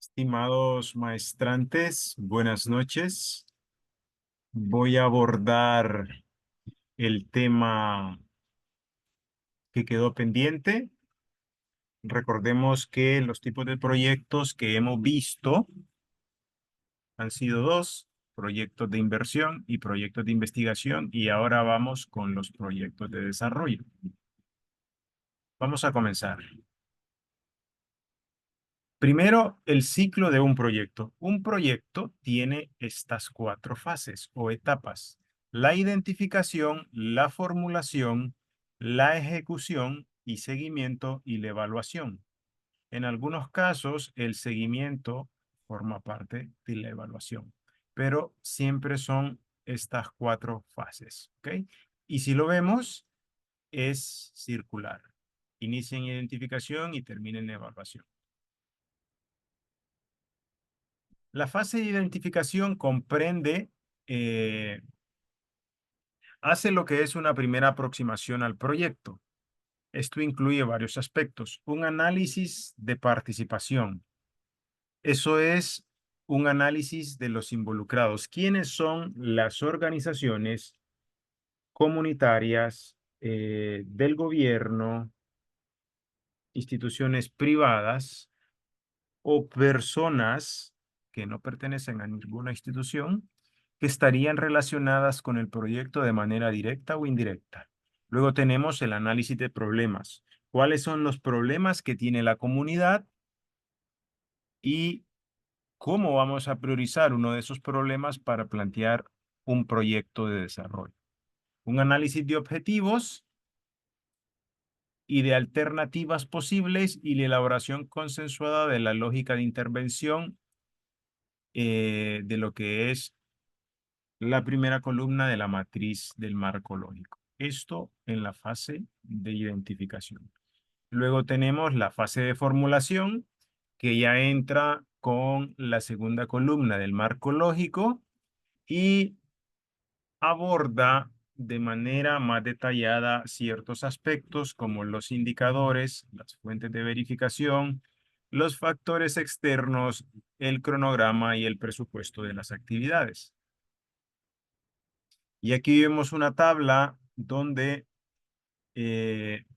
Estimados maestrantes, buenas noches. Voy a abordar el tema que quedó pendiente. Recordemos que los tipos de proyectos que hemos visto han sido dos: proyectos de inversión y proyectos de investigación, y ahora vamos con los proyectos de desarrollo. Vamos a comenzar. Primero, el ciclo de un proyecto. Un proyecto tiene estas cuatro fases o etapas: la identificación, la formulación, la ejecución y seguimiento y la evaluación. En algunos casos, el seguimiento forma parte de la evaluación, pero siempre son estas cuatro fases, ¿ok? Y si lo vemos, es circular. Inicia en identificación y termina en evaluación. La fase de identificación comprende, eh, hace lo que es una primera aproximación al proyecto. Esto incluye varios aspectos. Un análisis de participación. Eso es un análisis de los involucrados. ¿Quiénes son las organizaciones comunitarias, del gobierno, instituciones privadas o personas que no pertenecen a ninguna institución que estarían relacionadas con el proyecto de manera directa o indirecta? Luego tenemos el análisis de problemas. ¿Cuáles son los problemas que tiene la comunidad y cómo vamos a priorizar uno de esos problemas para plantear un proyecto de desarrollo? Un análisis de objetivos y de alternativas posibles y la elaboración consensuada de la lógica de intervención, de lo que es la primera columna de la matriz del marco lógico. Esto en la fase de identificación. Luego tenemos la fase de formulación, que ya entra con la segunda columna del marco lógico y aborda de manera más detallada ciertos aspectos como los indicadores, las fuentes de verificación, los factores externos, el cronograma y el presupuesto de las actividades. Y aquí vemos una tabla donde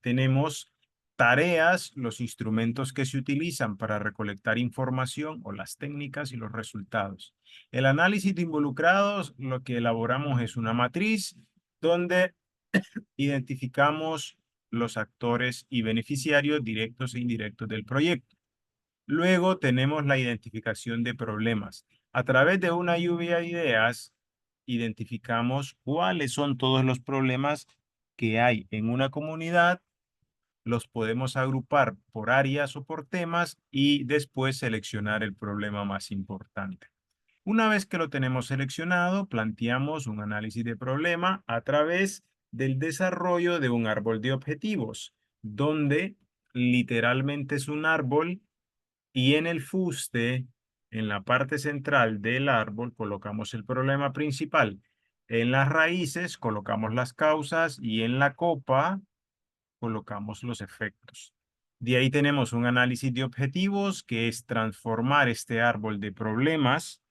tenemos tareas, los instrumentos que se utilizan para recolectar información o las técnicas y los resultados. El análisis de involucrados, lo que elaboramos es una matriz donde identificamos los actores y beneficiarios directos e indirectos del proyecto. Luego tenemos la identificación de problemas. A través de una lluvia de ideas, identificamos cuáles son todos los problemas que hay en una comunidad, los podemos agrupar por áreas o por temas y después seleccionar el problema más importante. Una vez que lo tenemos seleccionado, planteamos un análisis de problema a través del desarrollo de un árbol de objetivos, donde literalmente es un árbol y en el fuste, en la parte central del árbol, colocamos el problema principal. En las raíces colocamos las causas y en la copa colocamos los efectos. De ahí tenemos un análisis de objetivos, que es transformar este árbol de problemas,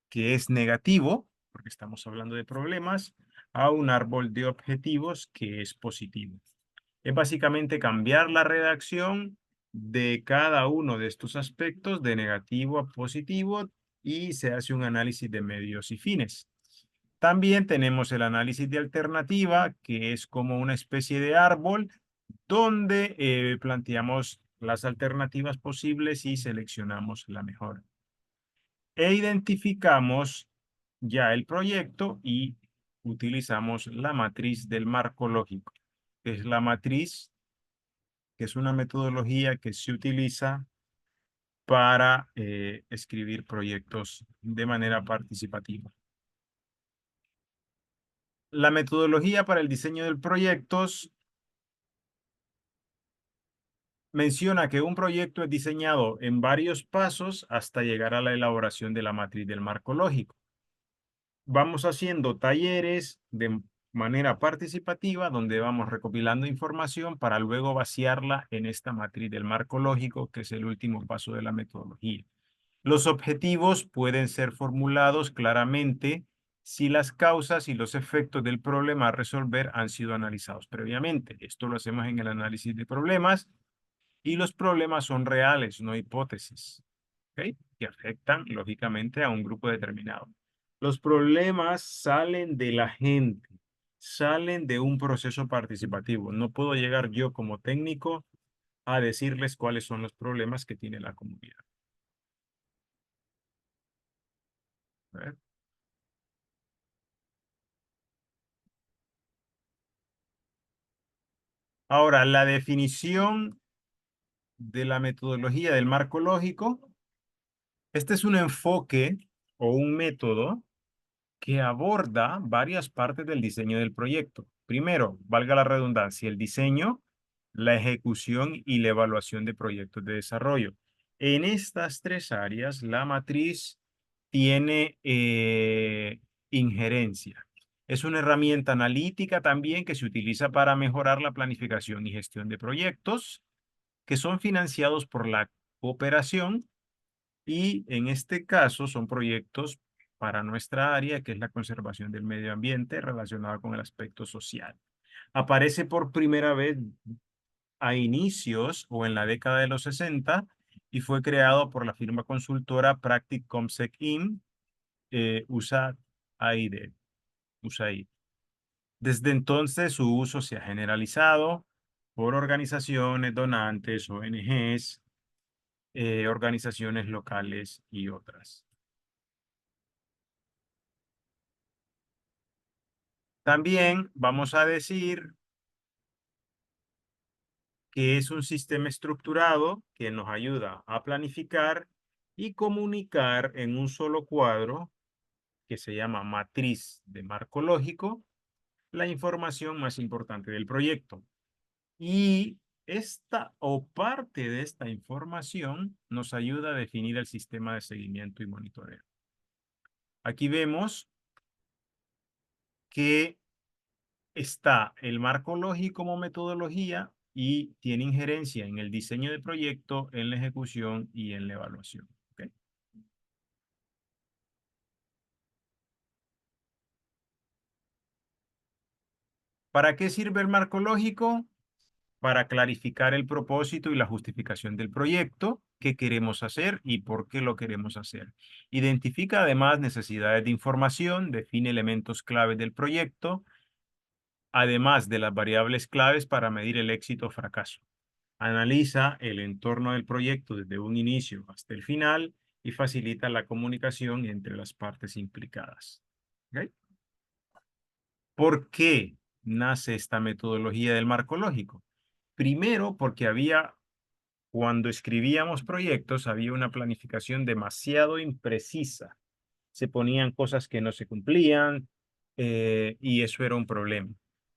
que es negativo, porque estamos hablando de problemas, a un árbol de objetivos que es positivo. Es básicamente cambiar la redacción de cada uno de estos aspectos de negativo a positivo y se hace un análisis de medios y fines. También tenemos el análisis de alternativa, que es como una especie de árbol donde planteamos las alternativas posibles y seleccionamos la mejor. E identificamos ya el proyecto y utilizamos la matriz del marco lógico, que es la matriz, que es una metodología que se utiliza para escribir proyectos de manera participativa. La metodología para el diseño de proyectos menciona que un proyecto es diseñado en varios pasos hasta llegar a la elaboración de la matriz del marco lógico. Vamos haciendo talleres de manera participativa donde vamos recopilando información para luego vaciarla en esta matriz del marco lógico, que es el último paso de la metodología. Los objetivos pueden ser formulados claramente si las causas y los efectos del problema a resolver han sido analizados previamente. Esto lo hacemos en el análisis de problemas y los problemas son reales, no hipótesis, ¿ok? Que afectan lógicamente a un grupo determinado. Los problemas salen de la gente, salen de un proceso participativo. No puedo llegar yo como técnico a decirles cuáles son los problemas que tiene la comunidad. A ver. Ahora, la definición de la metodología del marco lógico. Este es un enfoque o un método que aborda varias partes del diseño del proyecto. Primero, valga la redundancia, el diseño, la ejecución y la evaluación de proyectos de desarrollo. En estas tres áreas, la matriz tiene injerencia. Es una herramienta analítica también que se utiliza para mejorar la planificación y gestión de proyectos que son financiados por la cooperación y en este caso son proyectos para nuestra área, que es la conservación del medio ambiente relacionada con el aspecto social. Aparece por primera vez a inicios o en la década de los 60 y fue creado por la firma consultora Practic ComSec Inc. USAID. USAID. Desde entonces su uso se ha generalizado por organizaciones, donantes, ONGs, organizaciones locales y otras. También vamos a decir que es un sistema estructurado que nos ayuda a planificar y comunicar en un solo cuadro que se llama matriz de marco lógico, la información más importante del proyecto. Y esta o parte de esta información nos ayuda a definir el sistema de seguimiento y monitoreo. Aquí vemos que está el marco lógico como metodología y tiene injerencia en el diseño de proyecto, en la ejecución y en la evaluación. ¿Ok? ¿Para qué sirve el marco lógico? Para clarificar el propósito y la justificación del proyecto, qué queremos hacer y por qué lo queremos hacer. Identifica además necesidades de información, define elementos clave del proyecto, además de las variables claves para medir el éxito o fracaso. Analiza el entorno del proyecto desde un inicio hasta el final y facilita la comunicación entre las partes implicadas. ¿Ok? ¿Por qué nace esta metodología del marco lógico? Primero, porque cuando escribíamos proyectos, había una planificación demasiado imprecisa. Se ponían cosas que no se cumplían y eso era un problema.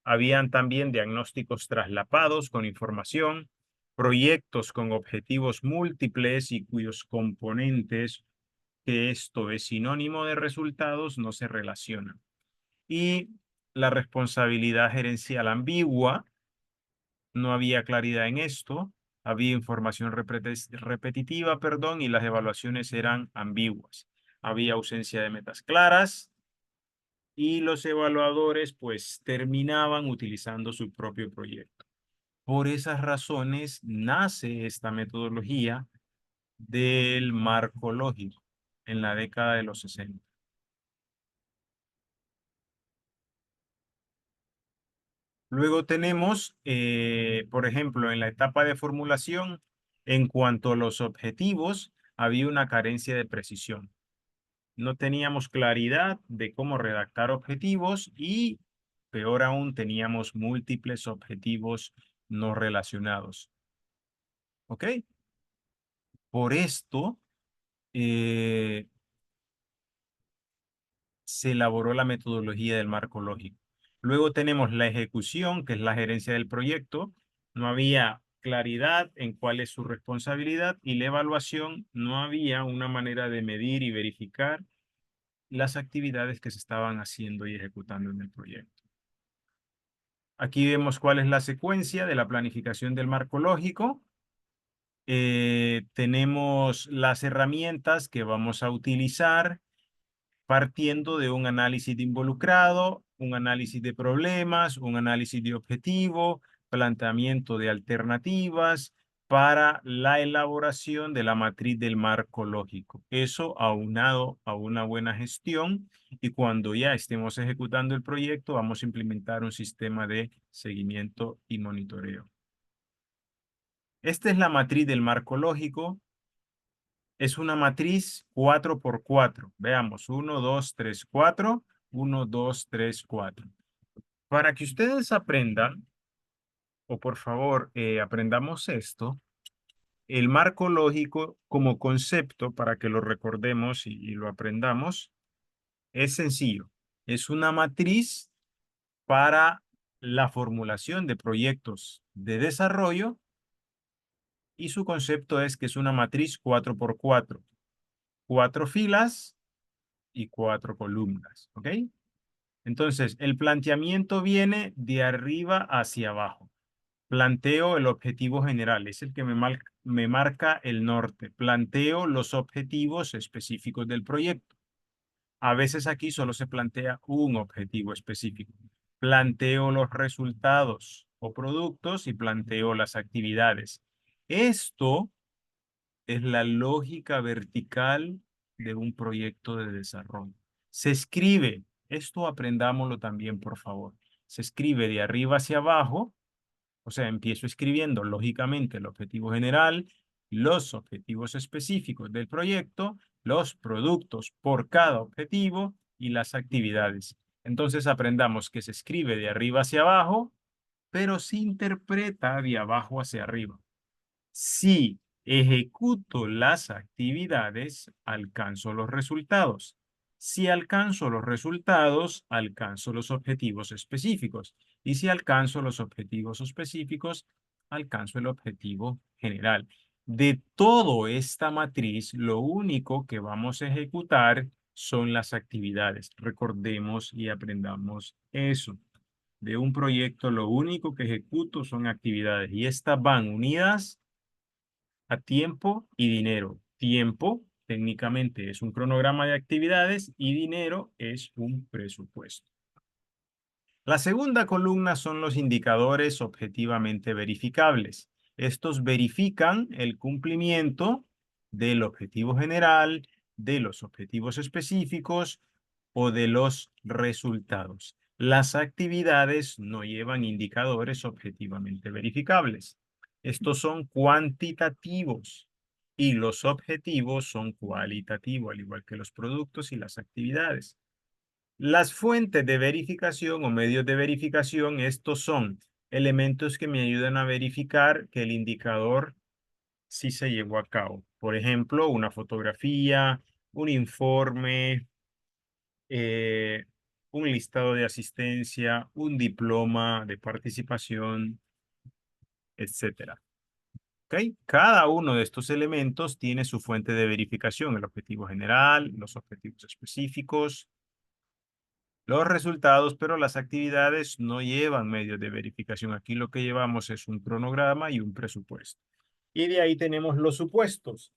Habían también diagnósticos traslapados con información, proyectos con objetivos múltiples y cuyos componentes, que esto es sinónimo de resultados, no se relacionan. Y la responsabilidad gerencial ambigua, no había claridad en esto, había información repetitiva, perdón, y las evaluaciones eran ambiguas. Había ausencia de metas claras y los evaluadores pues terminaban utilizando su propio proyecto. Por esas razones nace esta metodología del marco lógico en la década de los 60. Luego tenemos, por ejemplo, en la etapa de formulación, en cuanto a los objetivos, había una carencia de precisión. No teníamos claridad de cómo redactar objetivos y, peor aún, teníamos múltiples objetivos no relacionados. ¿Ok? Por esto, eh, se elaboró la metodología del marco lógico. Luego tenemos la ejecución, que es la gerencia del proyecto. No había claridad en cuál es su responsabilidad y la evaluación, no había una manera de medir y verificar las actividades que se estaban haciendo y ejecutando en el proyecto. Aquí vemos cuál es la secuencia de la planificación del marco lógico. Tenemos las herramientas que vamos a utilizar partiendo de un análisis de involucrado, un análisis de problemas, un análisis de objetivo, planteamiento de alternativas para la elaboración de la matriz del marco lógico. Eso aunado a una buena gestión, y cuando ya estemos ejecutando el proyecto, vamos a implementar un sistema de seguimiento y monitoreo. Esta es la matriz del marco lógico. Es una matriz 4x4. Veamos, 1, 2, 3, 4. 1, 2, 3, 4. Para que ustedes aprendan, o por favor aprendamos esto, el marco lógico como concepto, para que lo recordemos y lo aprendamos, es sencillo. Es una matriz para la formulación de proyectos de desarrollo, y su concepto es que es una matriz 4x4. 4 filas y 4 columnas, ¿ok? Entonces, el planteamiento viene de arriba hacia abajo. Planteo el objetivo general, es el que me marca el norte. Planteo los objetivos específicos del proyecto. A veces aquí solo se plantea un objetivo específico. Planteo los resultados o productos y planteo las actividades. Esto es la lógica vertical de un proyecto de desarrollo. Se escribe, esto aprendámoslo también, por favor. Se escribe de arriba hacia abajo, o sea, empiezo escribiendo lógicamente el objetivo general, los objetivos específicos del proyecto, los productos por cada objetivo y las actividades. Entonces aprendamos que se escribe de arriba hacia abajo, pero se interpreta de abajo hacia arriba. Si ejecuto las actividades, alcanzo los resultados. Si alcanzo los resultados, alcanzo los objetivos específicos. Y si alcanzo los objetivos específicos, alcanzo el objetivo general. De toda esta matriz, lo único que vamos a ejecutar son las actividades. Recordemos y aprendamos eso. De un proyecto, lo único que ejecuto son actividades, y estas van unidas a tiempo y dinero. Tiempo técnicamente es un cronograma de actividades y dinero es un presupuesto. La segunda columna son los indicadores objetivamente verificables. Estos verifican el cumplimiento del objetivo general, de los objetivos específicos o de los resultados. Las actividades no llevan indicadores objetivamente verificables. Estos son cuantitativos y los objetivos son cualitativos, al igual que los productos y las actividades. Las fuentes de verificación o medios de verificación, estos son elementos que me ayudan a verificar que el indicador sí se llevó a cabo. Por ejemplo, una fotografía, un informe, eh, un listado de asistencia, un diploma de participación, etcétera. ¿Ok? Cada uno de estos elementos tiene su fuente de verificación: el objetivo general, los objetivos específicos, los resultados, pero las actividades no llevan medios de verificación. Aquí lo que llevamos es un cronograma y un presupuesto. Y de ahí tenemos los supuestos,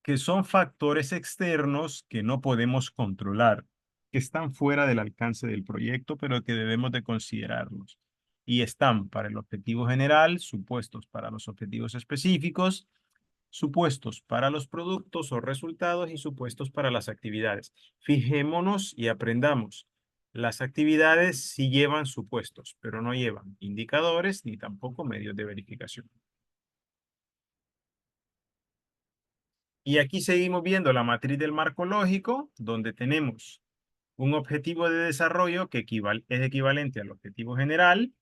que son factores externos que no podemos controlar, que están fuera del alcance del proyecto, pero que debemos de considerarlos. Y están para el objetivo general, supuestos para los objetivos específicos, supuestos para los productos o resultados y supuestos para las actividades. Fijémonos y aprendamos. Las actividades sí llevan supuestos, pero no llevan indicadores ni tampoco medios de verificación. Y aquí seguimos viendo la matriz del marco lógico, donde tenemos un objetivo de desarrollo que es equivalente al objetivo general,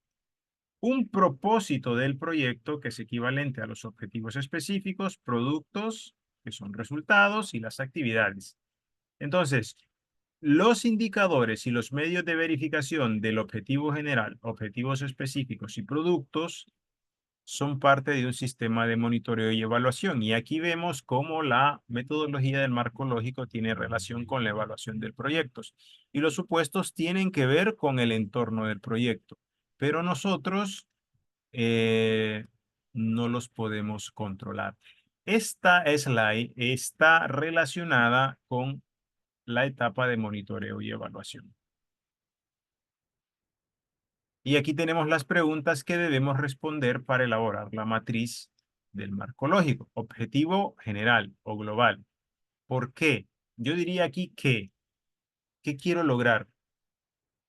un propósito del proyecto que es equivalente a los objetivos específicos, productos que son resultados y las actividades. Entonces, los indicadores y los medios de verificación del objetivo general, objetivos específicos y productos son parte de un sistema de monitoreo y evaluación. Y aquí vemos cómo la metodología del marco lógico tiene relación con la evaluación del proyecto. Y los supuestos tienen que ver con el entorno del proyecto. Pero nosotros no los podemos controlar. Esta slide está relacionada con la etapa de monitoreo y evaluación. Y aquí tenemos las preguntas que debemos responder para elaborar la matriz del marco lógico. Objetivo general o global. ¿Por qué? Yo diría aquí que, ¿qué quiero lograr?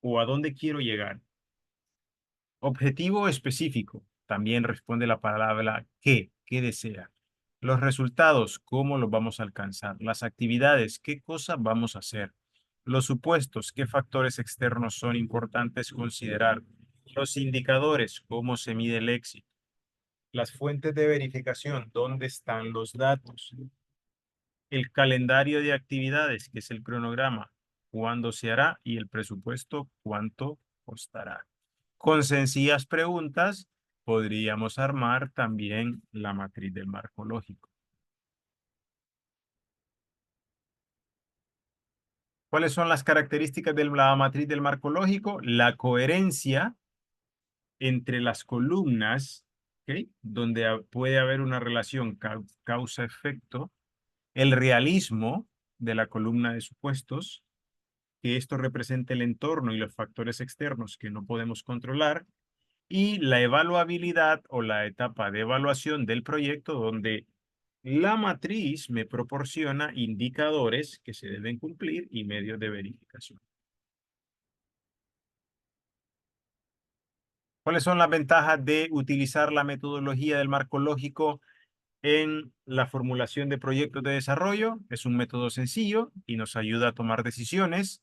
¿O a dónde quiero llegar? Objetivo específico. También responde la palabra ¿qué desea? Los resultados, ¿cómo los vamos a alcanzar? Las actividades, ¿qué cosas vamos a hacer? Los supuestos, ¿qué factores externos son importantes considerar? Los indicadores, ¿cómo se mide el éxito? Las fuentes de verificación, ¿dónde están los datos? El calendario de actividades, que es el cronograma, ¿cuándo se hará? Y el presupuesto, ¿cuánto costará? Con sencillas preguntas podríamos armar también la matriz del marco lógico. ¿Cuáles son las características de la matriz del marco lógico? La coherencia entre las columnas, ¿ok? Donde puede haber una relación causa-efecto, el realismo de la columna de supuestos, que esto representa el entorno y los factores externos que no podemos controlar, y la evaluabilidad o la etapa de evaluación del proyecto donde la matriz me proporciona indicadores que se deben cumplir y medios de verificación. ¿Cuáles son las ventajas de utilizar la metodología del marco lógico en la formulación de proyectos de desarrollo? Es un método sencillo y nos ayuda a tomar decisiones,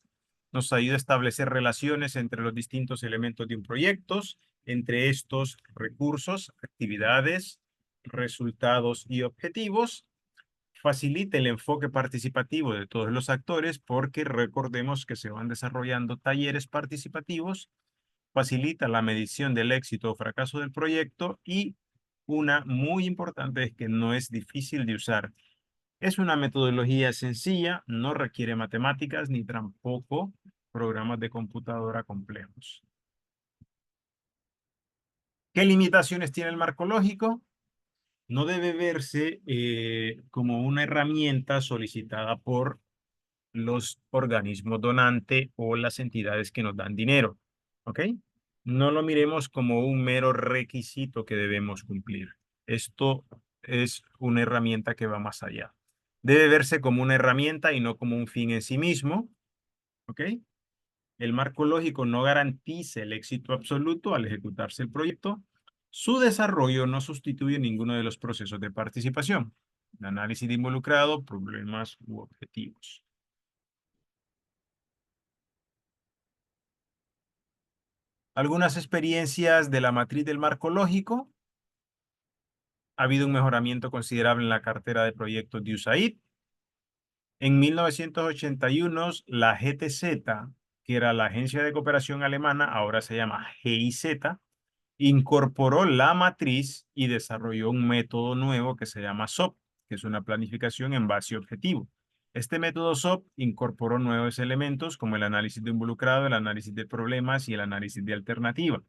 nos ayuda a establecer relaciones entre los distintos elementos de un proyecto, entre estos recursos, actividades, resultados y objetivos. Facilita el enfoque participativo de todos los actores porque recordemos que se van desarrollando talleres participativos, facilita la medición del éxito o fracaso del proyecto y una muy importante es que no es difícil de usar. Es una metodología sencilla, no requiere matemáticas ni tampoco programas de computadora complejos. ¿Qué limitaciones tiene el marco lógico? No debe verse como una herramienta solicitada por los organismos donantes o las entidades que nos dan dinero. ¿Ok? No lo miremos como un mero requisito que debemos cumplir. Esto es una herramienta que va más allá. Debe verse como una herramienta y no como un fin en sí mismo. ¿Ok? El marco lógico no garantiza el éxito absoluto al ejecutarse el proyecto. Su desarrollo no sustituye ninguno de los procesos de participación, de análisis de involucrado, problemas u objetivos. Algunas experiencias de la matriz del marco lógico. Ha habido un mejoramiento considerable en la cartera de proyectos de USAID. En 1981, la GTZ, que era la Agencia de Cooperación Alemana, ahora se llama GIZ, incorporó la matriz y desarrolló un método nuevo que se llama SOP, que es una planificación en base a objetivo. Este método SOP incorporó nuevos elementos como el análisis de involucrado, el análisis de problemas y el análisis de alternativa.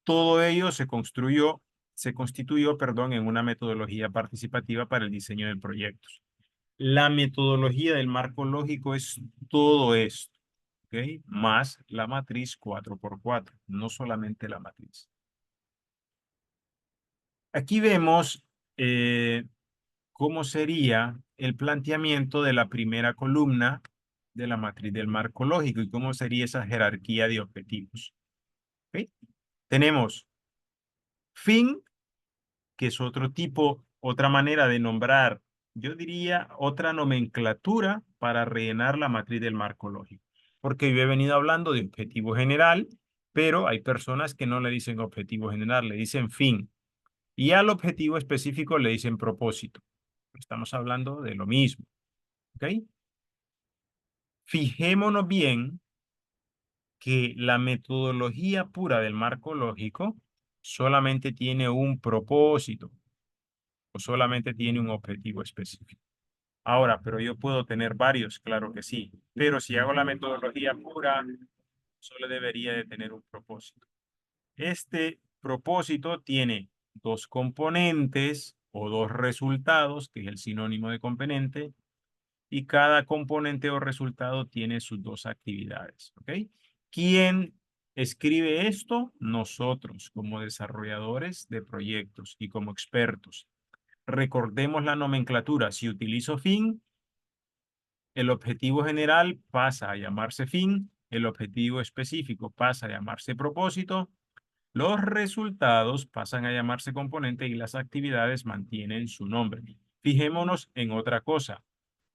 Todo ello se constituyó, perdón, en una metodología participativa para el diseño de proyectos. La metodología del marco lógico es todo esto, ¿ok? Más la matriz 4x4, no solamente la matriz. Aquí vemos cómo sería el planteamiento de la primera columna de la matriz del marco lógico y cómo sería esa jerarquía de objetivos. ¿Ok? Tenemos fin, que es otro tipo, otra manera de nombrar, yo diría otra nomenclatura para rellenar la matriz del marco lógico. Porque yo he venido hablando de objetivo general, pero hay personas que no le dicen objetivo general, le dicen fin. Y al objetivo específico le dicen propósito. Estamos hablando de lo mismo. ¿Ok? Fijémonos bien que la metodología pura del marco lógico solamente tiene un propósito o solamente tiene un objetivo específico. Ahora, pero yo puedo tener varios, claro que sí, pero si hago la metodología pura, solo debería de tener un propósito. Este propósito tiene dos componentes o dos resultados, que es el sinónimo de componente, y cada componente o resultado tiene sus dos actividades, ¿ok? ¿Quién escribe esto? Nosotros, como desarrolladores de proyectos y como expertos. Recordemos la nomenclatura. Si utilizo fin, el objetivo general pasa a llamarse fin, el objetivo específico pasa a llamarse propósito, los resultados pasan a llamarse componente y las actividades mantienen su nombre. Fijémonos en otra cosa.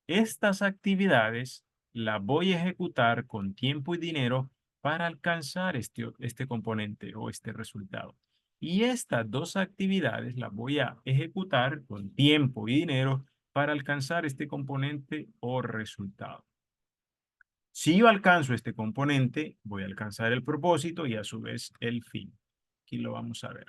Estas actividades las voy a ejecutar con tiempo y dinero para alcanzar este componente o este resultado. Y estas dos actividades las voy a ejecutar con tiempo y dinero para alcanzar este componente o resultado. Si yo alcanzo este componente, voy a alcanzar el propósito y a su vez el fin. Aquí lo vamos a ver.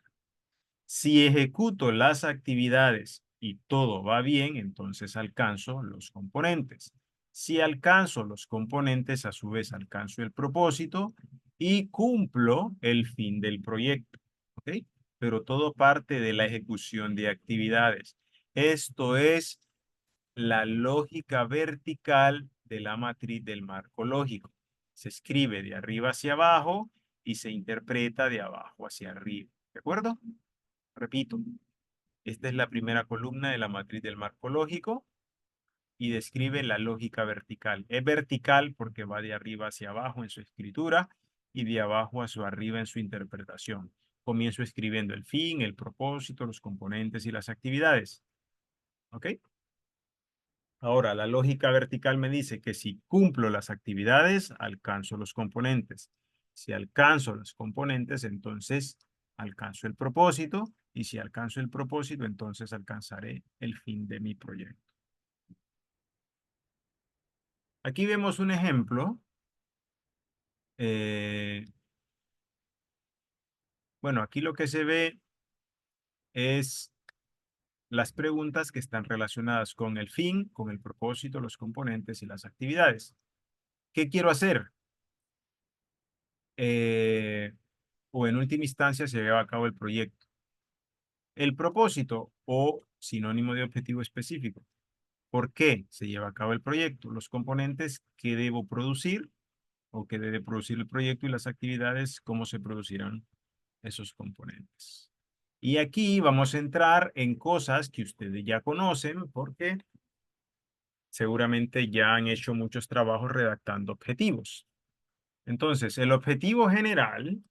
Si ejecuto las actividades y todo va bien, entonces alcanzo los componentes. Si alcanzo los componentes, a su vez alcanzo el propósito y cumplo el fin del proyecto. ¿Ok? Pero todo parte de la ejecución de actividades. Esto es la lógica vertical de la matriz del marco lógico. Se escribe de arriba hacia abajo y se interpreta de abajo hacia arriba. ¿De acuerdo? Repito, esta es la primera columna de la matriz del marco lógico y describe la lógica vertical. Es vertical porque va de arriba hacia abajo en su escritura y de abajo hacia arriba en su interpretación. Comienzo escribiendo el fin, el propósito, los componentes y las actividades. ¿Ok? Ahora, la lógica vertical me dice que si cumplo las actividades, alcanzo los componentes. Si alcanzo los componentes, entonces alcanzo el propósito. Y si alcanzo el propósito, entonces alcanzaré el fin de mi proyecto. Aquí vemos un ejemplo. Eh, bueno, aquí lo que se ve es las preguntas que están relacionadas con el fin, con el propósito, los componentes y las actividades. ¿Qué quiero hacer? O en última instancia se lleva a cabo el proyecto. El propósito o sinónimo de objetivo específico. ¿Por qué se lleva a cabo el proyecto? Los componentes que debo producir o que debe producir el proyecto y las actividades, cómo se producirán esos componentes. Y aquí vamos a entrar en cosas que ustedes ya conocen porque seguramente ya han hecho muchos trabajos redactando objetivos. Entonces, el objetivo general,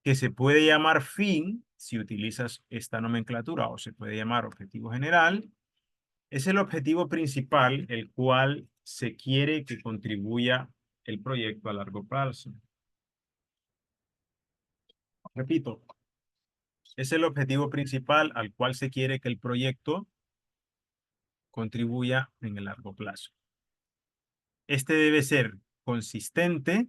que se puede llamar fin si utilizas esta nomenclatura o se puede llamar objetivo general, es el objetivo principal el cual se quiere que contribuya el proyecto a largo plazo. Repito, es el objetivo principal al cual se quiere que el proyecto contribuya en el largo plazo. Este debe ser consistente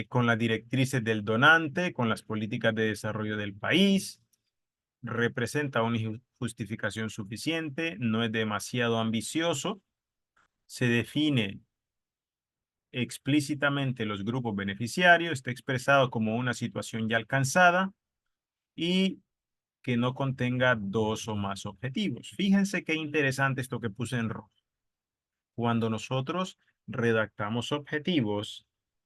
con las directrices del donante, con las políticas de desarrollo del país, representa una justificación suficiente, no es demasiado ambicioso, se define explícitamente los grupos beneficiarios, está expresado como una situación ya alcanzada y que no contenga dos o más objetivos. Fíjense qué interesante esto que puse en rojo. Cuando nosotros redactamos objetivos,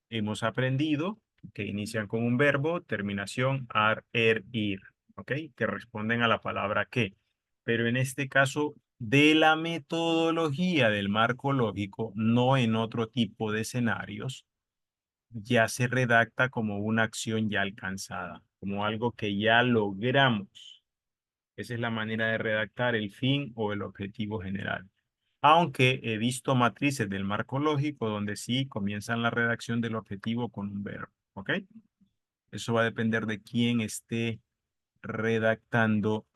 hemos aprendido que inician con un verbo, terminación, ar, er, ir, ¿ok? Que responden a la palabra que. Pero en este caso, de la metodología del marco lógico, no en otro tipo de escenarios, ya se redacta como una acción ya alcanzada, como algo que ya logramos. Esa es la manera de redactar el fin o el objetivo general. Aunque he visto matrices del marco lógico donde sí comienzan la redacción del objetivo con un verbo. ¿Ok? Eso va a depender de quién esté redactando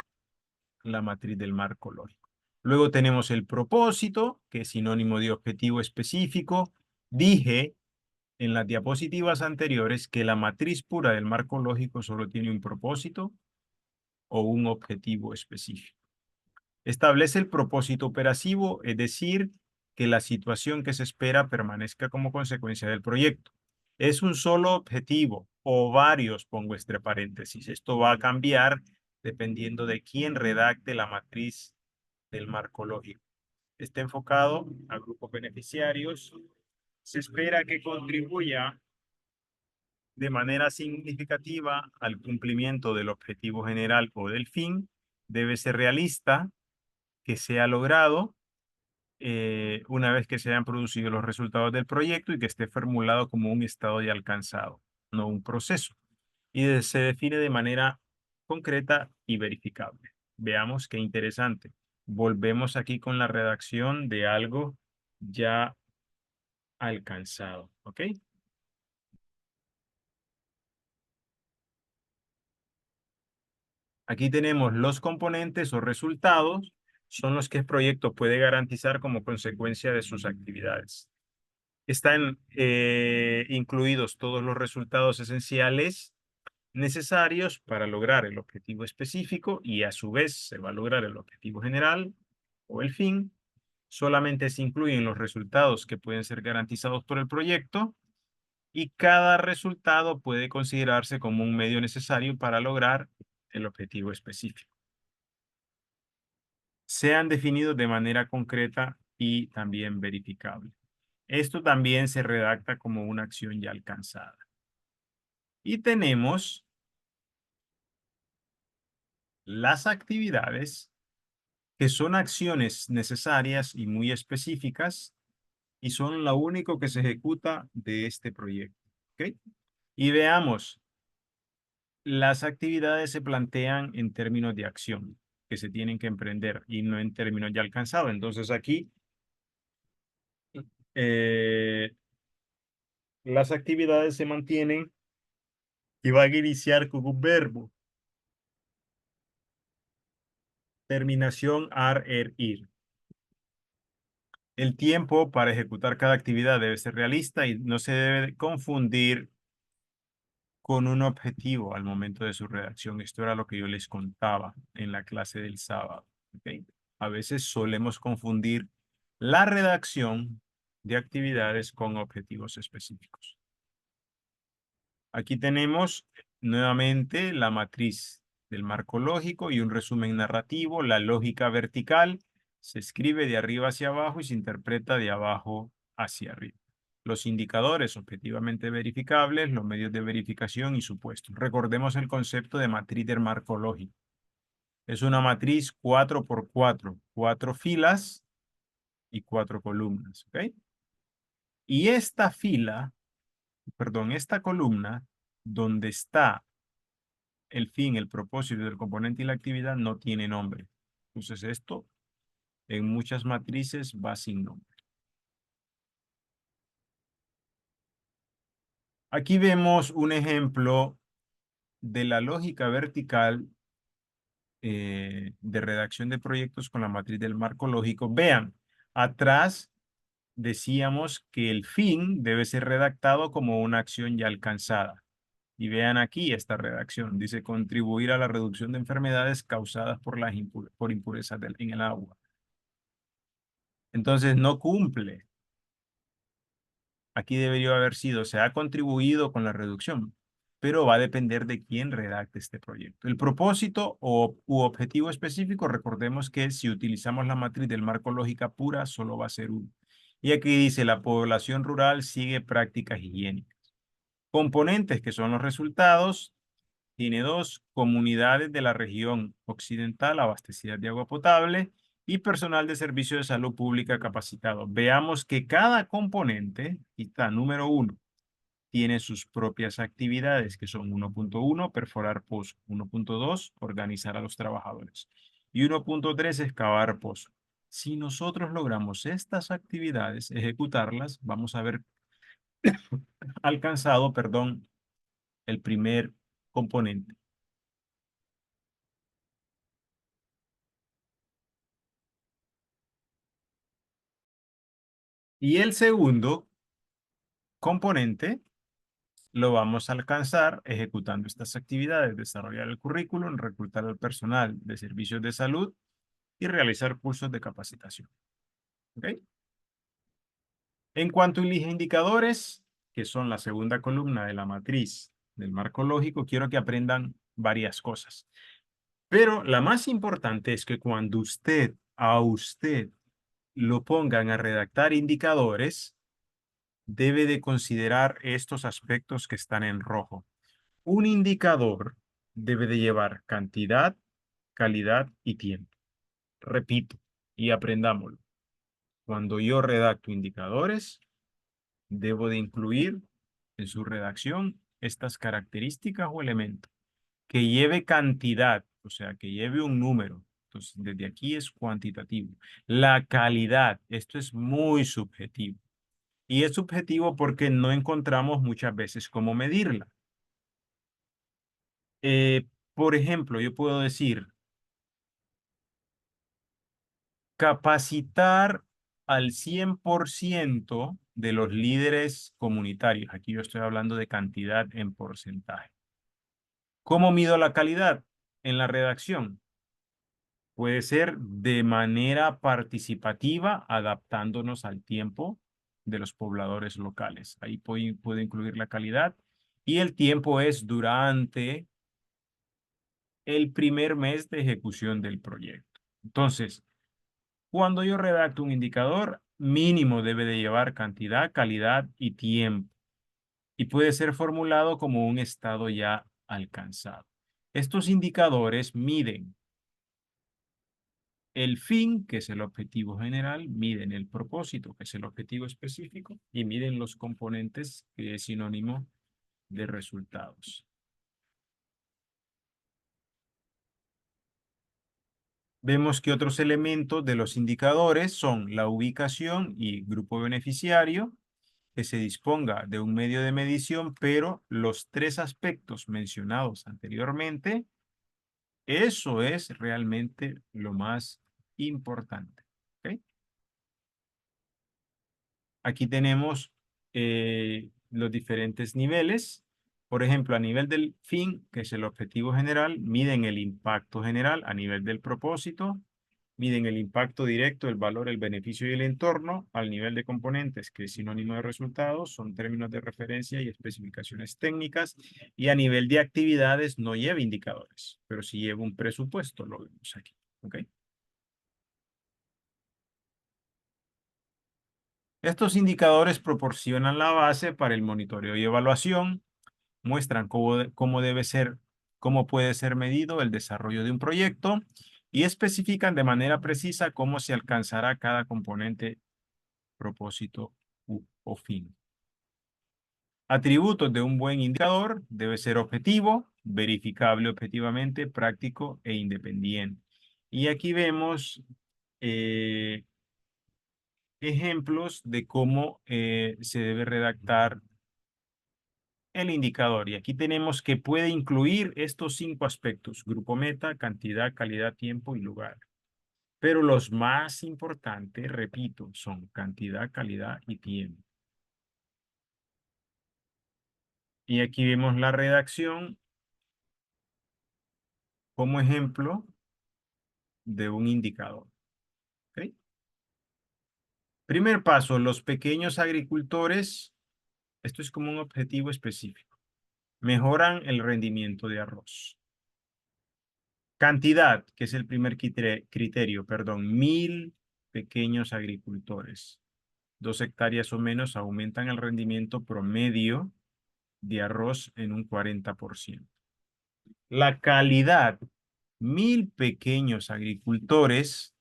la matriz del marco lógico. Luego tenemos el propósito, que es sinónimo de objetivo específico. Dije en las diapositivas anteriores que la matriz pura del marco lógico solo tiene un propósito o un objetivo específico. Establece el propósito operativo, es decir, que la situación que se espera permanezca como consecuencia del proyecto. Es un solo objetivo, o varios, pongo entre paréntesis. Esto va a cambiar dependiendo de quién redacte la matriz del marco lógico. Está enfocado a grupos beneficiarios. Se espera que contribuya de manera significativa al cumplimiento del objetivo general o del fin. Debe ser realista, que sea logrado una vez que se hayan producido los resultados del proyecto y que esté formulado como un estado ya alcanzado, no un proceso. Y se define de manera concreta y verificable. Veamos qué interesante. Volvemos aquí con la redacción de algo ya alcanzado, ¿ok? Aquí tenemos los componentes o resultados, son los que el proyecto puede garantizar como consecuencia de sus actividades. Están incluidos todos los resultados esenciales necesarios para lograr el objetivo específico y a su vez se va a lograr el objetivo general o el fin. Solamente se incluyen los resultados que pueden ser garantizados por el proyecto y cada resultado puede considerarse como un medio necesario para lograr el objetivo específico. Sean definidos de manera concreta y también verificable. Esto también se redacta como una acción ya alcanzada. Y tenemos las actividades que son acciones necesarias y muy específicas y son lo único que se ejecuta de este proyecto. ¿Ok? Y veamos, las actividades se plantean en términos de acción que se tienen que emprender y no en términos ya alcanzados. Entonces aquí eh, las actividades se mantienen y van a iniciar con un verbo. Terminación ar, er, ir. El tiempo para ejecutar cada actividad debe ser realista y no se debe confundir con un objetivo al momento de su redacción. Esto era lo que yo les contaba en la clase del sábado. ¿Ok? A veces solemos confundir la redacción de actividades con objetivos específicos. Aquí tenemos nuevamente la matriz del marco lógico y un resumen narrativo. La lógica vertical se escribe de arriba hacia abajo y se interpreta de abajo hacia arriba. Los indicadores objetivamente verificables, los medios de verificación y supuestos. Recordemos el concepto de matriz del marco lógico. Es una matriz 4 por 4, 4 filas y 4 columnas. ¿Ok? Y esta fila, perdón, esta columna, donde está el fin, el propósito del componente y la actividad no tiene nombre. Entonces esto en muchas matrices va sin nombre. Aquí vemos un ejemplo de la lógica vertical de redacción de proyectos con la matriz del marco lógico. Vean, atrás decíamos que el fin debe ser redactado como una acción ya alcanzada. Y vean aquí esta redacción. Dice contribuir a la reducción de enfermedades causadas por por impurezas en el agua. Entonces no cumple. Aquí debería haber sido, se ha contribuido con la reducción, pero va a depender de quién redacte este proyecto. El propósito u objetivo específico, recordemos que si utilizamos la matriz del marco lógica pura, solo va a ser uno. Y aquí dice, la población rural sigue prácticas higiénicas. Componentes que son los resultados, tiene dos comunidades de la región occidental abastecidas de agua potable y personal de servicio de salud pública capacitado. Veamos que cada componente, aquí está, número uno, tiene sus propias actividades, que son 1.1, perforar pozo, 1.2, organizar a los trabajadores, y 1.3, excavar pozo. Si nosotros logramos estas actividades, ejecutarlas, vamos a haber alcanzado, perdón, el primer componente. Y el segundo componente lo vamos a alcanzar ejecutando estas actividades, desarrollar el currículum, reclutar al personal de servicios de salud y realizar cursos de capacitación. ¿Ok? En cuanto a los indicadores, que son la segunda columna de la matriz del marco lógico, quiero que aprendan varias cosas. Pero la más importante es que cuando a usted lo pongan a redactar indicadores, debe de considerar estos aspectos que están en rojo. Un indicador debe de llevar cantidad, calidad y tiempo. Repito, y aprendámoslo. Cuando yo redacto indicadores, debo de incluir en su redacción estas características o elementos. Que lleve cantidad, o sea, que lleve un número. Entonces, desde aquí es cuantitativo. La calidad, esto es muy subjetivo. Y es subjetivo porque no encontramos muchas veces cómo medirla. Por ejemplo, yo puedo decir, capacitar al 100% de los líderes comunitarios. Aquí yo estoy hablando de cantidad en porcentaje. ¿Cómo mido la calidad en la redacción? Puede ser de manera participativa, adaptándonos al tiempo de los pobladores locales. Ahí puede incluir la calidad. Y el tiempo es durante el primer mes de ejecución del proyecto. Entonces, cuando yo redacto un indicador, mínimo debe de llevar cantidad, calidad y tiempo. Y puede ser formulado como un estado ya alcanzado. Estos indicadores miden el fin, que es el objetivo general, miden el propósito, que es el objetivo específico, y miden los componentes, que es sinónimo de resultados. Vemos que otros elementos de los indicadores son la ubicación y grupo beneficiario, que se disponga de un medio de medición, pero los tres aspectos mencionados anteriormente, eso es realmente lo más importante. ¿Ok? Aquí tenemos los diferentes niveles. Por ejemplo, a nivel del fin, que es el objetivo general, miden el impacto general. A nivel del propósito, miden el impacto directo, el valor, el beneficio y el entorno. Al nivel de componentes, que es sinónimo de resultados, son términos de referencia y especificaciones técnicas. Y a nivel de actividades, no lleva indicadores, pero sí lleva un presupuesto, lo vemos aquí. ¿Ok? Estos indicadores proporcionan la base para el monitoreo y evaluación, muestran cómo debe ser, cómo puede ser medido el desarrollo de un proyecto y especifican de manera precisa cómo se alcanzará cada componente, propósito o fin. Atributos de un buen indicador: debe ser objetivo, verificable objetivamente, práctico e independiente. Y aquí vemos ejemplos de cómo se debe redactar el indicador. Y aquí tenemos que puede incluir estos 5 aspectos: grupo meta, cantidad, calidad, tiempo y lugar. Pero los más importantes, repito, son cantidad, calidad y tiempo. Y aquí vemos la redacción como ejemplo de un indicador. ¿Ok? Primer paso, los pequeños agricultores, esto es como un objetivo específico, mejoran el rendimiento de arroz. Cantidad, que es el primer criterio, perdón, 1000 pequeños agricultores. 2 hectáreas o menos aumentan el rendimiento promedio de arroz en un 40%. La calidad, 1000 pequeños agricultores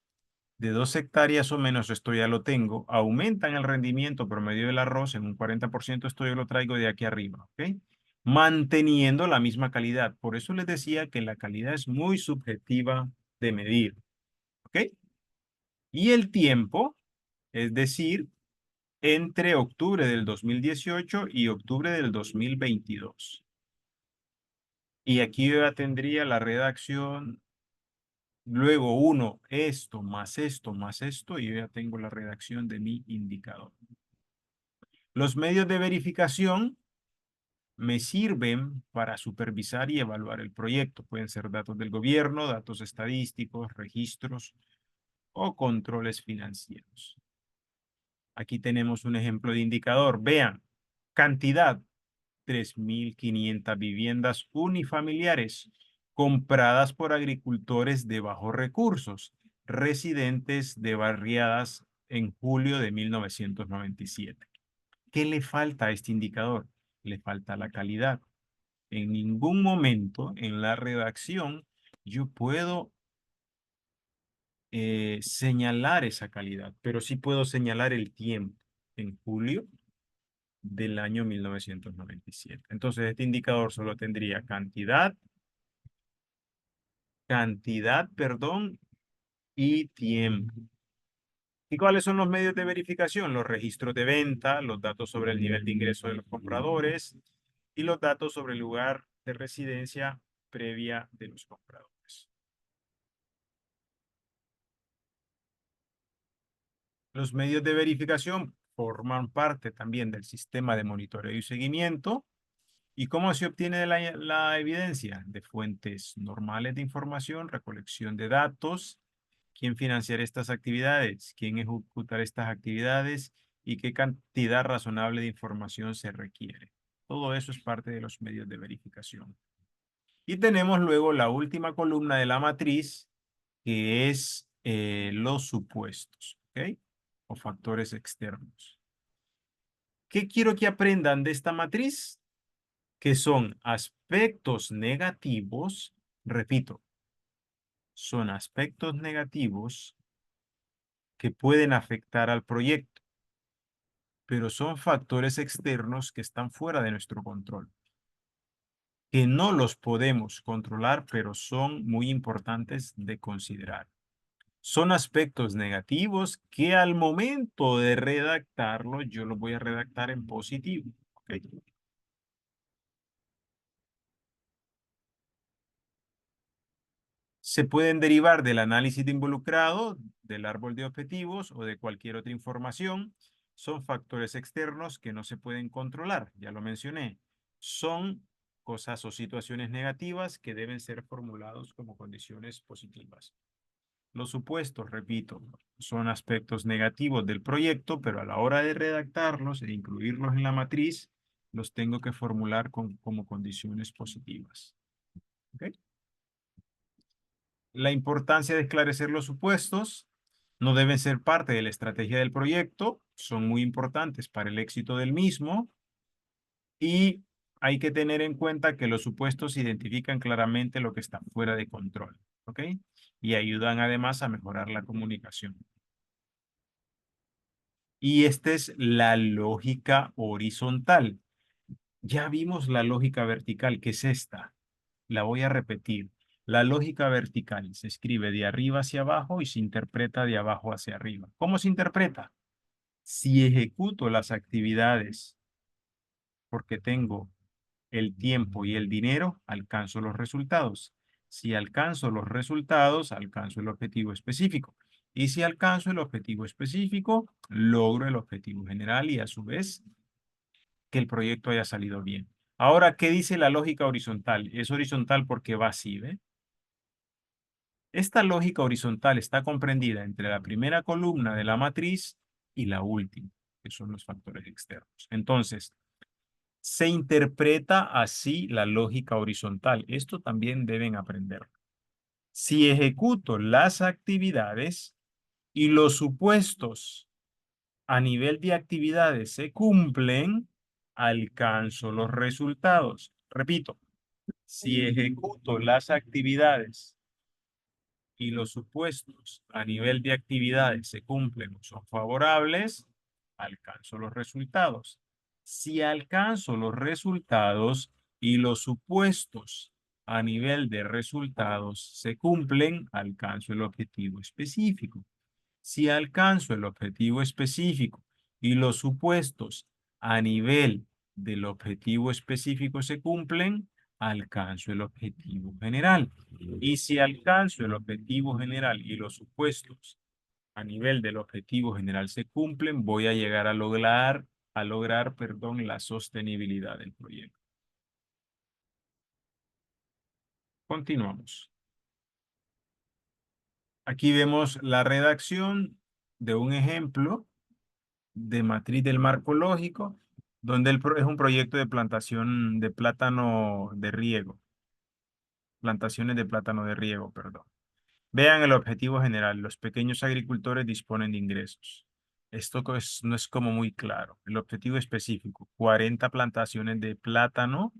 de 2 hectáreas o menos, esto ya lo tengo, aumentan el rendimiento promedio del arroz en un 40%, esto yo lo traigo de aquí arriba, ¿ok? Manteniendo la misma calidad. Por eso les decía que la calidad es muy subjetiva de medir, ¿ok? Y el tiempo, es decir, entre octubre del 2018 y octubre del 2022. Y aquí yo ya tendría la redacción, luego esto, más esto, y yo ya tengo la redacción de mi indicador. Los medios de verificación me sirven para supervisar y evaluar el proyecto. Pueden ser datos del gobierno, datos estadísticos, registros o controles financieros. Aquí tenemos un ejemplo de indicador. Vean, cantidad. 3.500 viviendas unifamiliares compradas por agricultores de bajos recursos, residentes de barriadas en julio de 1997. ¿Qué le falta a este indicador? Le falta la calidad. En ningún momento en la redacción yo puedo señalar esa calidad, pero sí puedo señalar el tiempo en julio del año 1997. Entonces, este indicador solo tendría cantidad, y tiempo. ¿Y cuáles son los medios de verificación? Los registros de venta, los datos sobre el nivel de ingreso de los compradores y los datos sobre el lugar de residencia previa de los compradores. Los medios de verificación forman parte también del sistema de monitoreo y seguimiento. ¿Y cómo se obtiene la evidencia? De fuentes normales de información, recolección de datos, quién financiará estas actividades, quién ejecutará estas actividades y qué cantidad razonable de información se requiere. Todo eso es parte de los medios de verificación. Y tenemos luego la última columna de la matriz, que es los supuestos, ¿ok? O factores externos. ¿Qué quiero que aprendan de esta matriz? Que son aspectos negativos, repito, son aspectos negativos que pueden afectar al proyecto, pero son factores externos que están fuera de nuestro control, que no los podemos controlar, pero son muy importantes de considerar. Son aspectos negativos que al momento de redactarlo, yo lo voy a redactar en positivo. ¿Ok? Se pueden derivar del análisis de involucrado, del árbol de objetivos o de cualquier otra información. Son factores externos que no se pueden controlar, ya lo mencioné. Son cosas o situaciones negativas que deben ser formulados como condiciones positivas. Los supuestos, repito, son aspectos negativos del proyecto, pero a la hora de redactarlos e incluirlos en la matriz, los tengo que formular como condiciones positivas. ¿Ok? La importancia de esclarecer los supuestos no deben ser parte de la estrategia del proyecto, son muy importantes para el éxito del mismo y hay que tener en cuenta que los supuestos identifican claramente lo que está fuera de control, ¿ok? Y ayudan además a mejorar la comunicación. Y esta es la lógica horizontal. Ya vimos la lógica vertical, que es esta. La voy a repetir. La lógica vertical se escribe de arriba hacia abajo y se interpreta de abajo hacia arriba. ¿Cómo se interpreta? Si ejecuto las actividades porque tengo el tiempo y el dinero, alcanzo los resultados. Si alcanzo los resultados, alcanzo el objetivo específico. Y si alcanzo el objetivo específico, logro el objetivo general y a su vez que el proyecto haya salido bien. Ahora, ¿qué dice la lógica horizontal? Es horizontal porque va así, ¿ve? Esta lógica horizontal está comprendida entre la primera columna de la matriz y la última, que son los factores externos. Entonces, se interpreta así la lógica horizontal. Esto también deben aprender. Si ejecuto las actividades y los supuestos a nivel de actividades se cumplen, alcanzo los resultados. Repito, si ejecuto las actividades y los supuestos a nivel de actividades se cumplen o son favorables, alcanzo los resultados. Si alcanzo los resultados y los supuestos a nivel de resultados se cumplen, alcanzo el objetivo específico. Si alcanzo el objetivo específico y los supuestos a nivel del objetivo específico se cumplen, alcanzo el objetivo general. Y si alcanzo el objetivo general y los supuestos a nivel del objetivo general se cumplen, voy a llegar a lograr, la sostenibilidad del proyecto. Continuamos. Aquí vemos la redacción de un ejemplo de matriz del marco lógico. donde es un proyecto de plantación de plátano de riego, plantaciones de plátano de riego, perdón. Vean el objetivo general. Los pequeños agricultores disponen de ingresos. Esto no es como muy claro. El objetivo específico, 40 plantaciones de plátano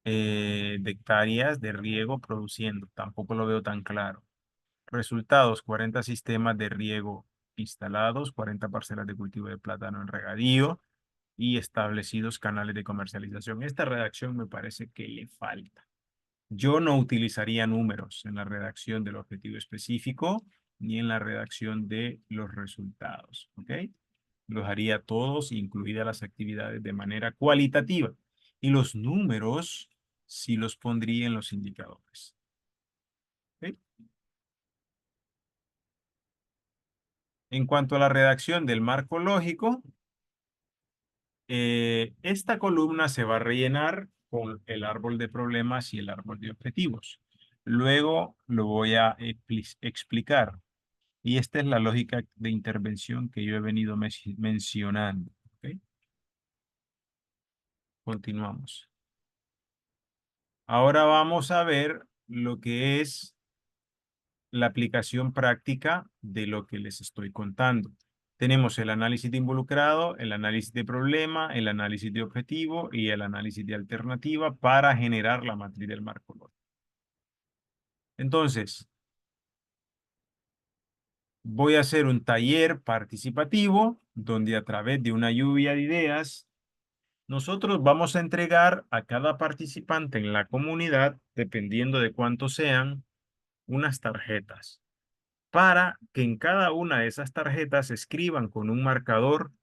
de hectáreas de riego produciendo. Tampoco lo veo tan claro. Resultados, 40 sistemas de riego instalados, 40 parcelas de cultivo de plátano en regadío y establecidos canales de comercialización. Esta redacción me parece que le falta. Yo no utilizaría números en la redacción del objetivo específico ni en la redacción de los resultados, ¿ok? Los haría todos, incluidas las actividades, de manera cualitativa. Y los números sí los pondría en los indicadores. ¿Ok? En cuanto a la redacción del marco lógico, esta columna se va a rellenar con el árbol de problemas y el árbol de objetivos. Luego lo voy a explicar. Y esta es la lógica de intervención que yo he venido mencionando. ¿Ok? Continuamos. Ahora vamos a ver lo que es la aplicación práctica de lo que les estoy contando. Tenemos el análisis de involucrado, el análisis de problema, el análisis de objetivo y el análisis de alternativa para generar la matriz del marco lógico. Entonces, voy a hacer un taller participativo donde a través de una lluvia de ideas nosotros vamos a entregar a cada participante en la comunidad, dependiendo de cuántos sean, unas tarjetas, para que en cada una de esas tarjetas escriban con un marcador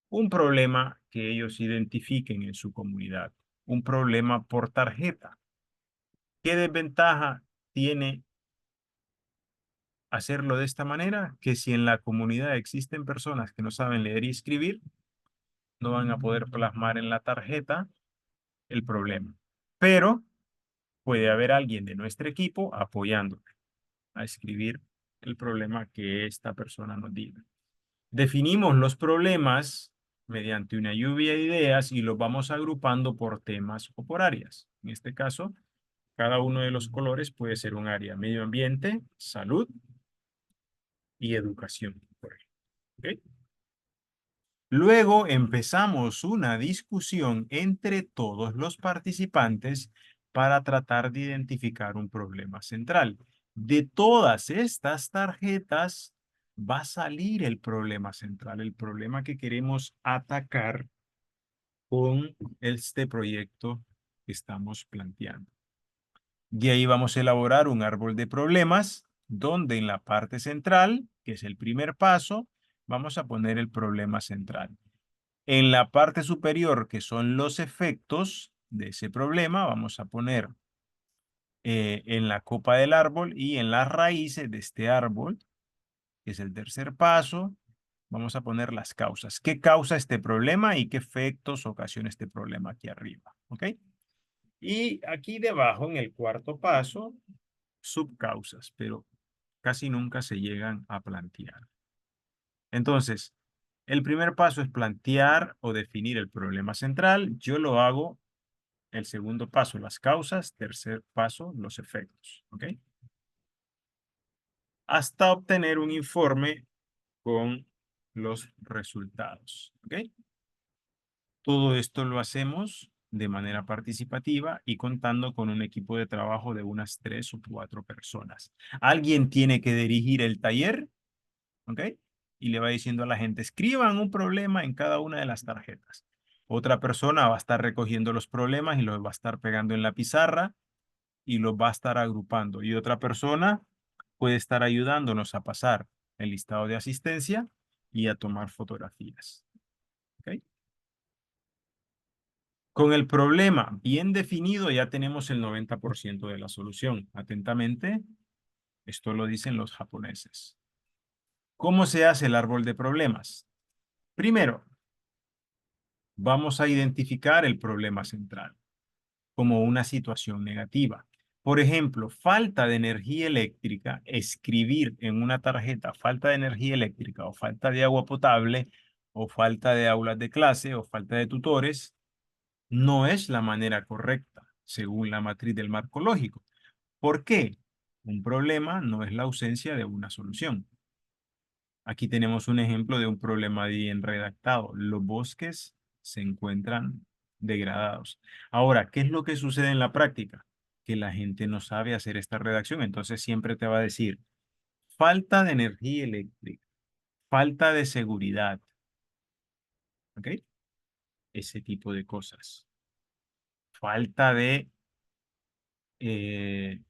un problema que ellos identifiquen en su comunidad, un problema por tarjeta. ¿Qué desventaja tiene hacerlo de esta manera? Que si en la comunidad existen personas que no saben leer y escribir, no van a poder plasmar en la tarjeta el problema. Pero puede haber alguien de nuestro equipo apoyándote a escribir el problema que esta persona nos diga. Definimos los problemas mediante una lluvia de ideas y los vamos agrupando por temas o por áreas. En este caso, cada uno de los colores puede ser un área: medio ambiente, salud y educación, por ejemplo. ¿Ok? Luego empezamos una discusión entre todos los participantes para tratar de identificar un problema central. De todas estas tarjetas va a salir el problema central, el problema que queremos atacar con este proyecto que estamos planteando. De ahí vamos a elaborar un árbol de problemas donde en la parte central, que es el primer paso, vamos a poner el problema central. En la parte superior, que son los efectos de ese problema, vamos a poner en la copa del árbol y en las raíces de este árbol, que es el tercer paso, vamos a poner las causas. ¿Qué causa este problema y qué efectos ocasiona este problema aquí arriba? ¿Ok? Y aquí debajo, en el cuarto paso, subcausas, pero casi nunca se llegan a plantear. Entonces, el primer paso es plantear o definir el problema central. Yo lo hago. El segundo paso, las causas. Tercer paso, los efectos. ¿Ok? Hasta obtener un informe con los resultados. ¿Ok? Todo esto lo hacemos de manera participativa y contando con un equipo de trabajo de unas 3 o 4 personas. Alguien tiene que dirigir el taller, ¿ok? Y le va diciendo a la gente: escriban un problema en cada una de las tarjetas. Otra persona va a estar recogiendo los problemas y los va a estar pegando en la pizarra y los va a estar agrupando. Y otra persona puede estar ayudándonos a pasar el listado de asistencia y a tomar fotografías. ¿Ok? Con el problema bien definido ya tenemos el 90% de la solución. Atentamente, esto lo dicen los japoneses. ¿Cómo se hace el árbol de problemas? Primero, vamos a identificar el problema central como una situación negativa. Por ejemplo, falta de energía eléctrica. Escribir en una tarjeta falta de energía eléctrica o falta de agua potable o falta de aulas de clase o falta de tutores no es la manera correcta según la matriz del marco lógico. ¿Por qué? Un problema no es la ausencia de una solución. Aquí tenemos un ejemplo de un problema bien redactado. Los bosques se encuentran degradados. Ahora, ¿qué es lo que sucede en la práctica? Que la gente no sabe hacer esta redacción, entonces siempre te va a decir falta de energía eléctrica, falta de seguridad, ¿ok? Ese tipo de cosas. Falta de eh,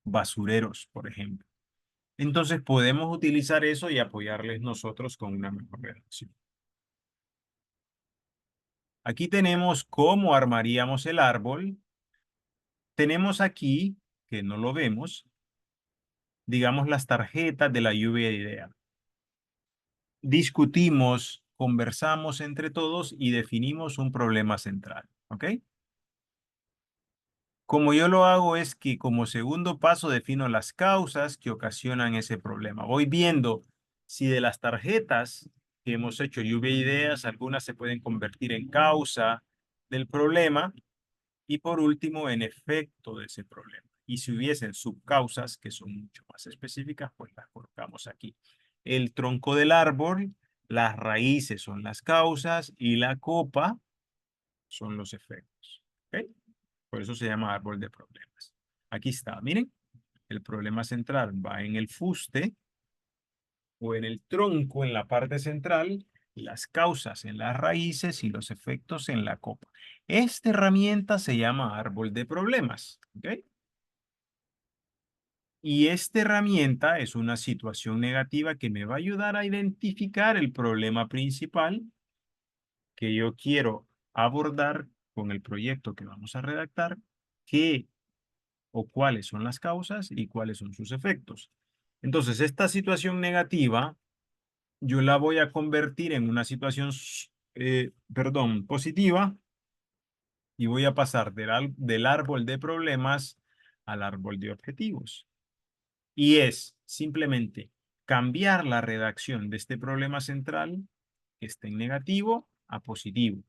basureros, por ejemplo. Entonces podemos utilizar eso y apoyarles nosotros con una mejor redacción. Aquí tenemos cómo armaríamos el árbol. Tenemos aquí, que no lo vemos, digamos las tarjetas de la lluvia de ideas. Discutimos, conversamos entre todos y definimos un problema central, ¿ok? Como yo lo hago es que como segundo paso defino las causas que ocasionan ese problema. Voy viendo si de las tarjetas que hemos hecho lluvia de ideas, algunas se pueden convertir en causa del problema y por último en efecto de ese problema. Y si hubiesen subcausas que son mucho más específicas, pues las colocamos aquí. El tronco del árbol, las raíces son las causas y la copa son los efectos. ¿Ok? Por eso se llama árbol de problemas. Aquí está, miren, el problema central va en el fuste o en el tronco en la parte central, las causas en las raíces y los efectos en la copa. Esta herramienta se llama árbol de problemas, ¿ok? Y esta herramienta es una situación negativa que me va a ayudar a identificar el problema principal que yo quiero abordar con el proyecto que vamos a redactar, qué o cuáles son las causas y cuáles son sus efectos. Entonces, esta situación negativa yo la voy a convertir en una situación, positiva y voy a pasar del árbol de problemas al árbol de objetivos. Y es simplemente cambiar la redacción de este problema central que está en negativo a positivo.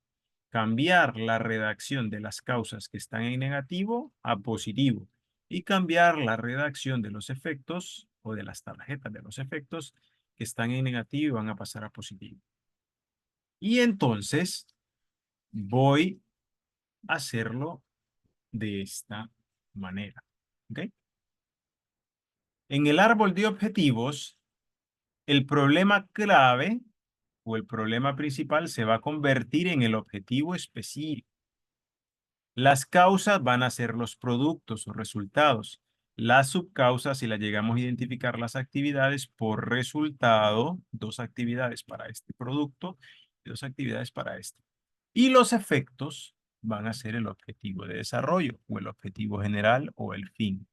Cambiar la redacción de las causas que están en negativo a positivo. Y cambiar la redacción de los efectos o de las tarjetas de los efectos que están en negativo y van a pasar a positivo. Y entonces voy a hacerlo de esta manera. ¿Ok? En el árbol de objetivos, el problema clave o el problema principal se va a convertir en el objetivo específico. Las causas van a ser los productos o resultados. Las subcausas, si las llegamos a identificar las actividades por resultado, dos actividades para este producto y dos actividades para este. Y los efectos van a ser el objetivo de desarrollo o el objetivo general o el fin.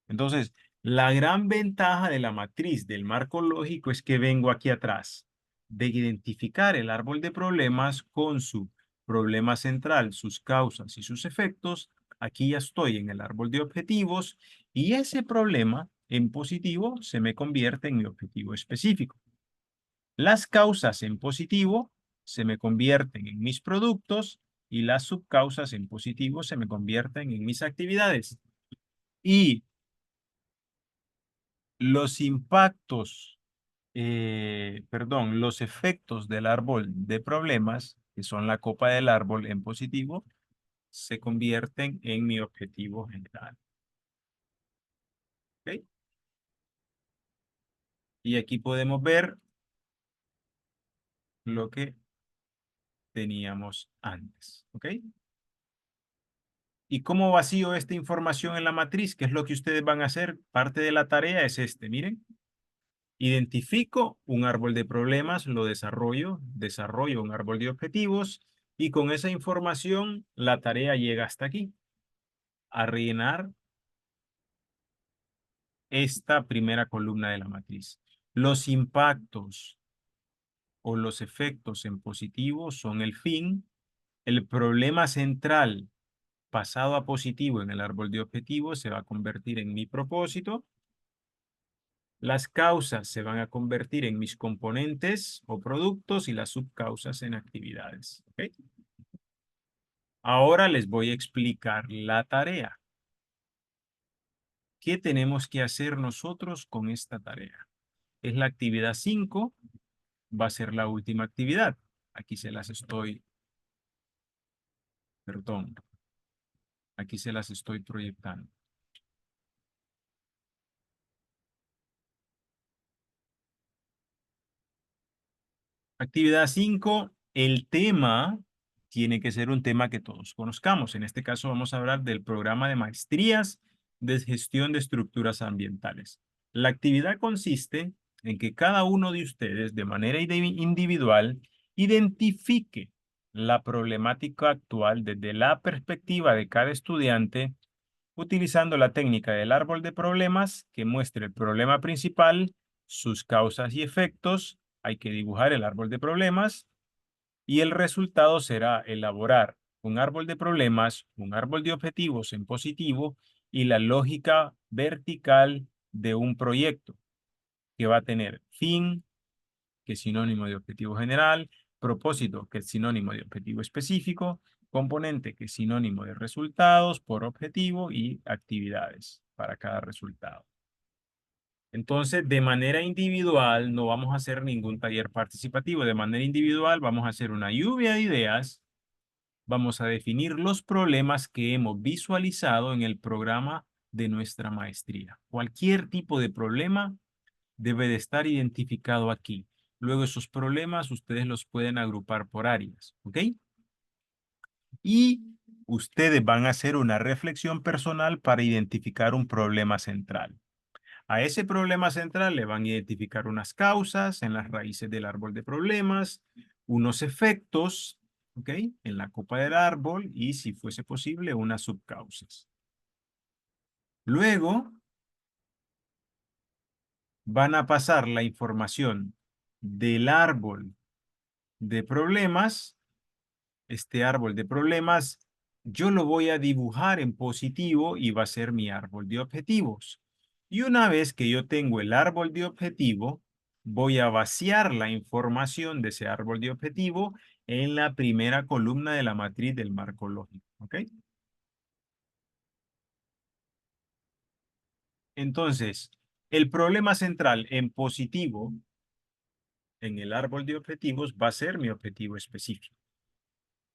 Entonces, la gran ventaja de la matriz del marco lógico es que vengo aquí atrás de identificar el árbol de problemas con su problema central, sus causas y sus efectos. Aquí ya estoy en el árbol de objetivos y ese problema en positivo se me convierte en mi objetivo específico. Las causas en positivo se me convierten en mis productos y las subcausas en positivo se me convierten en mis actividades. Y los impactos, los efectos del árbol de problemas, que son la copa del árbol en positivo, se convierten en mi objetivo general. ¿Ok? Y aquí podemos ver lo que teníamos antes. ¿Ok? ¿Y cómo vacío esta información en la matriz? ¿Qué es lo que ustedes van a hacer? Parte de la tarea es este, miren. Identifico un árbol de problemas, lo desarrollo un árbol de objetivos y con esa información la tarea llega hasta aquí, a rellenar esta primera columna de la matriz. Los impactos o los efectos en positivo son el fin, el problema central pasado a positivo en el árbol de objetivos se va a convertir en mi propósito. Las causas se van a convertir en mis componentes o productos y las subcausas en actividades. ¿Ok? Ahora les voy a explicar la tarea. ¿Qué tenemos que hacer nosotros con esta tarea? Es la actividad 5, va a ser la última actividad. Aquí se las estoy, perdón, aquí se las estoy proyectando. Actividad 5, el tema tiene que ser un tema que todos conozcamos. En este caso vamos a hablar del programa de maestrías de gestión de estructuras ambientales. La actividad consiste en que cada uno de ustedes de manera individual identifique la problemática actual desde la perspectiva de cada estudiante utilizando la técnica del árbol de problemas que muestre el problema principal, sus causas y efectos. Hay que dibujar el árbol de problemas y el resultado será elaborar un árbol de problemas, un árbol de objetivos en positivo y la lógica vertical de un proyecto que va a tener fin, que es sinónimo de objetivo general, propósito, que es sinónimo de objetivo específico, componente, que es sinónimo de resultados por objetivo y actividades para cada resultado. Entonces, de manera individual, no vamos a hacer ningún taller participativo. De manera individual, vamos a hacer una lluvia de ideas. Vamos a definir los problemas que hemos visualizado en el programa de nuestra maestría. Cualquier tipo de problema debe de estar identificado aquí. Luego esos problemas ustedes los pueden agrupar por áreas, ¿ok? Y ustedes van a hacer una reflexión personal para identificar un problema central. A ese problema central le van a identificar unas causas en las raíces del árbol de problemas, unos efectos, ¿ok? En la copa del árbol y, si fuese posible, unas subcausas. Luego van a pasar la información del árbol de problemas. Este árbol de problemas yo lo voy a dibujar en positivo y va a ser mi árbol de objetivos. Y una vez que yo tengo el árbol de objetivo, voy a vaciar la información de ese árbol de objetivo en la primera columna de la matriz del marco lógico. ¿Ok? Entonces, el problema central en positivo en el árbol de objetivos va a ser mi objetivo específico.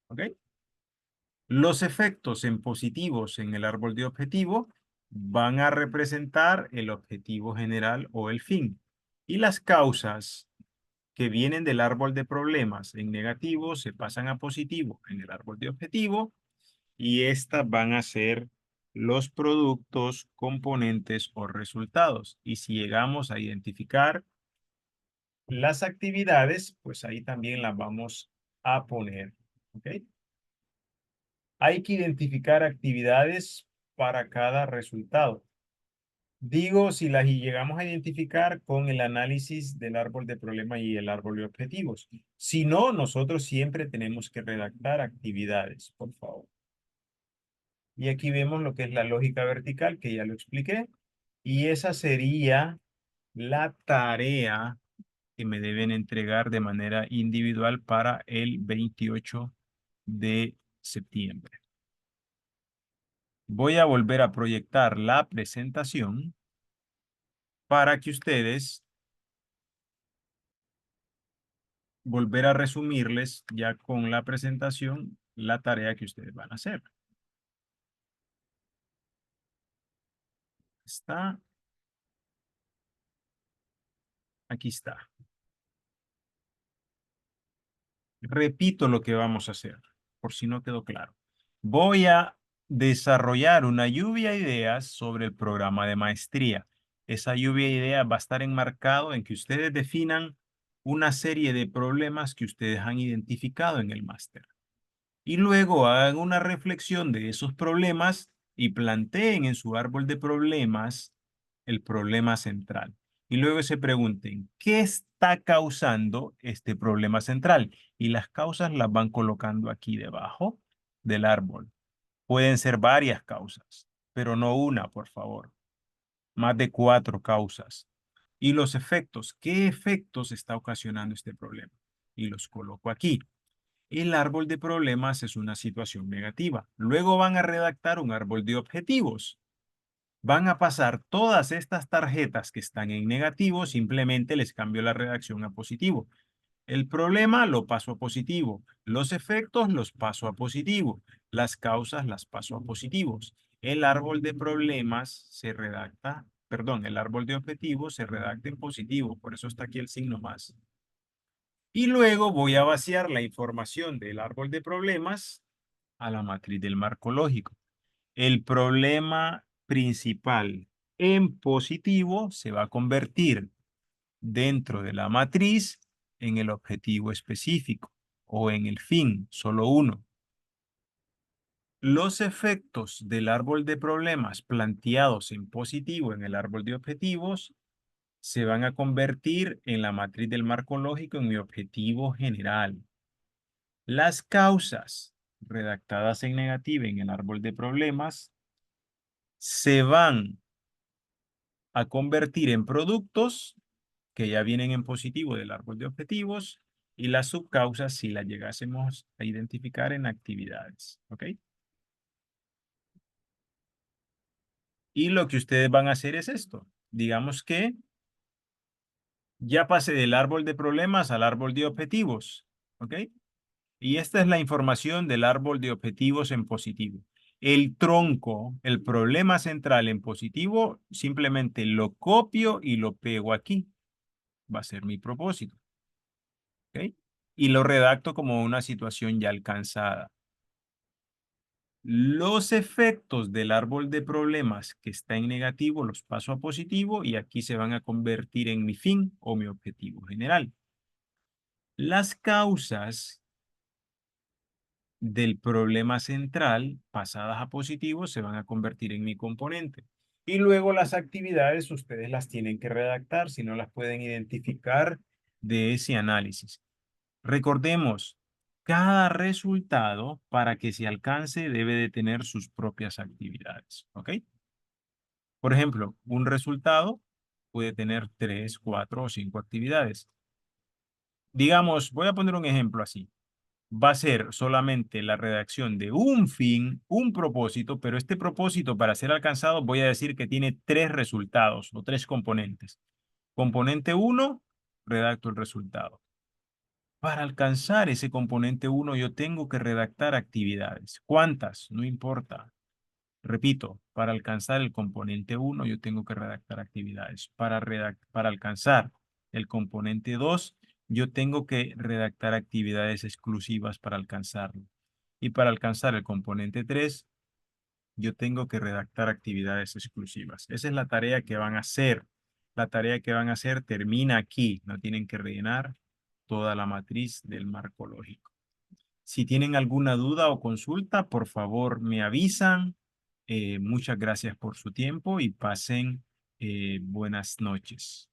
¿Ok? Los efectos en positivos en el árbol de objetivo van a representar el objetivo general o el fin. Y las causas que vienen del árbol de problemas en negativo se pasan a positivo en el árbol de objetivo y estas van a ser los productos, componentes o resultados. Y si llegamos a identificar las actividades, pues ahí también las vamos a poner. ¿Ok? Hay que identificar actividades para cada resultado. Digo, si las llegamos a identificar con el análisis del árbol de problema y el árbol de objetivos. Si no, nosotros siempre tenemos que redactar actividades, por favor. Y aquí vemos lo que es la lógica vertical, que ya lo expliqué. Y esa sería la tarea que me deben entregar de manera individual para el 28 de septiembre. Voy a volver a proyectar la presentación para que ustedes volver a resumirles ya con la presentación la tarea que ustedes van a hacer. Está, aquí está. Repito lo que vamos a hacer, por si no quedó claro. Voy a desarrollar una lluvia de ideas sobre el programa de maestría. Esa lluvia de ideas va a estar enmarcado en que ustedes definan una serie de problemas que ustedes han identificado en el máster. Y luego hagan una reflexión de esos problemas y planteen en su árbol de problemas el problema central. Y luego se pregunten, ¿qué está causando este problema central? Y las causas las van colocando aquí debajo del árbol. Pueden ser varias causas, pero no una, por favor. Más de 4 causas. Y los efectos, ¿qué efectos está ocasionando este problema? Y los coloco aquí. El árbol de problemas es una situación negativa. Luego van a redactar un árbol de objetivos. Van a pasar todas estas tarjetas que están en negativo, simplemente les cambio la redacción a positivo. El problema lo paso a positivo. Los efectos los paso a positivo. Las causas las paso a positivos. El árbol de problemas se redacta, perdón, el árbol de objetivos se redacta en positivo. Por eso está aquí el signo más. Y luego voy a vaciar la información del árbol de problemas a la matriz del marco lógico. El problema principal en positivo se va a convertir dentro de la matriz en el objetivo específico o en el fin, solo uno. Los efectos del árbol de problemas planteados en positivo en el árbol de objetivos se van a convertir en la matriz del marco lógico en mi objetivo general. Las causas redactadas en negativa en el árbol de problemas se van a convertir en productos que ya vienen en positivo del árbol de objetivos y las subcausas si las llegásemos a identificar en actividades. ¿Ok? Y lo que ustedes van a hacer es esto. Digamos que ya pasé del árbol de problemas al árbol de objetivos. ¿Ok? Y esta es la información del árbol de objetivos en positivo. El tronco, el problema central en positivo, simplemente lo copio y lo pego aquí. Va a ser mi propósito. ¿Ok? Y lo redacto como una situación ya alcanzada. Los efectos del árbol de problemas que está en negativo los paso a positivo y aquí se van a convertir en mi fin o mi objetivo general. Las causas del problema central pasadas a positivo se van a convertir en mi componente. Y luego las actividades ustedes las tienen que redactar si no las pueden identificar de ese análisis. Recordemos, cada resultado para que se alcance debe de tener sus propias actividades. ¿Ok? Por ejemplo, un resultado puede tener 3, 4 o 5 actividades. Digamos, voy a poner un ejemplo así. Va a ser solamente la redacción de un fin, un propósito, pero este propósito para ser alcanzado voy a decir que tiene 3 resultados o 3 componentes. Componente 1, redacto el resultado. Para alcanzar ese componente 1, yo tengo que redactar actividades. ¿Cuántas? No importa. Repito, para alcanzar el componente 1, yo tengo que redactar actividades. Para alcanzar el componente 2, yo tengo que redactar actividades exclusivas para alcanzarlo. Y para alcanzar el componente 3, yo tengo que redactar actividades exclusivas. Esa es la tarea que van a hacer. La tarea que van a hacer termina aquí. No tienen que rellenar toda la matriz del marco lógico. Si tienen alguna duda o consulta, por favor me avisan. Muchas gracias por su tiempo y pasen buenas noches.